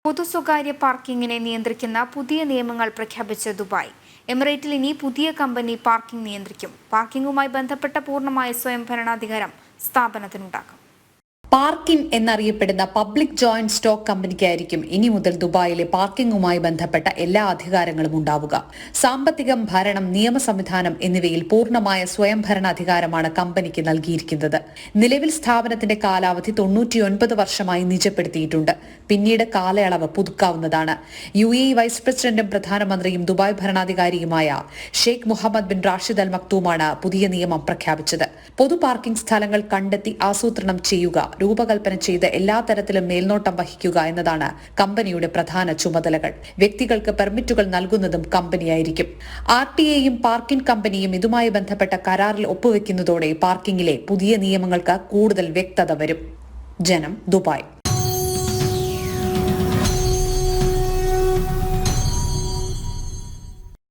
പൊതു സ്വകാര്യ പാർക്കിങ്ങിനെ നിയന്ത്രിക്കുന്ന പുതിയ നിയമങ്ങൾ പ്രഖ്യാപിച്ച ദുബായ്. എമിറേറ്റിൽ ഇനി പുതിയ കമ്പനി പാർക്കിംഗ് നിയന്ത്രിക്കും. പാർക്കിംഗുമായി ബന്ധപ്പെട്ട പൂർണ്ണമായ സ്വയംഭരണാധികാരം സ്ഥാപനത്തിനുണ്ടാകും. പാർക്കിൻ എന്നറിയപ്പെടുന്ന പബ്ലിക് ജോയിന്റ് സ്റ്റോക്ക് കമ്പനിക്കായിരിക്കും ഇനി മുതൽ ദുബായിലെ പാർക്കിംഗുമായി ബന്ധപ്പെട്ട എല്ലാ അധികാരങ്ങളും ഉണ്ടാവുക. സാമ്പത്തികം, ഭരണം, നിയമ സംവിധാനം എന്നിവയിൽ പൂർണ്ണമായ സ്വയംഭരണാധികാരമാണ് കമ്പനിക്ക് നൽകിയിരിക്കുന്നത്. നിലവിൽ സ്ഥാപനത്തിന്റെ കാലാവധി 99 വർഷമായി നിജപ്പെടുത്തിയിട്ടുണ്ട്. പിന്നീട് കാലയളവ് പുതുക്കാവുന്നതാണ്. UAE വൈസ് പ്രസിഡന്റും പ്രധാനമന്ത്രിയും ദുബായ് ഭരണാധികാരിയുമായ Sheikh Mohammed bin Rashid Al മക്തൂമാണ് പുതിയ നിയമം പ്രഖ്യാപിച്ചത്. പൊതു പാർക്കിംഗ് സ്ഥലങ്ങൾ കണ്ടെത്തി ആസൂത്രണം ചെയ്യുക, രൂപകൽപ്പന ചെയ്ത് എല്ലാ തരത്തിലും മേൽനോട്ടം വഹിക്കുക എന്നതാണ് കമ്പനിയുടെ പ്രധാന ചുമതലകൾ. വ്യക്തികൾക്ക് പെർമിറ്റുകൾ നൽകുന്നതും കമ്പനിയായിരിക്കും. RTA-യും പാർക്കിംഗ് കമ്പനിയും ഇതുമായി ബന്ധപ്പെട്ട കരാറിൽ ഒപ്പുവെക്കുന്നതോടെ പാർക്കിംഗിലെ പുതിയ നിയമങ്ങൾക്ക് കൂടുതൽ വ്യക്തത വരും. ജനം, ദുബായ്.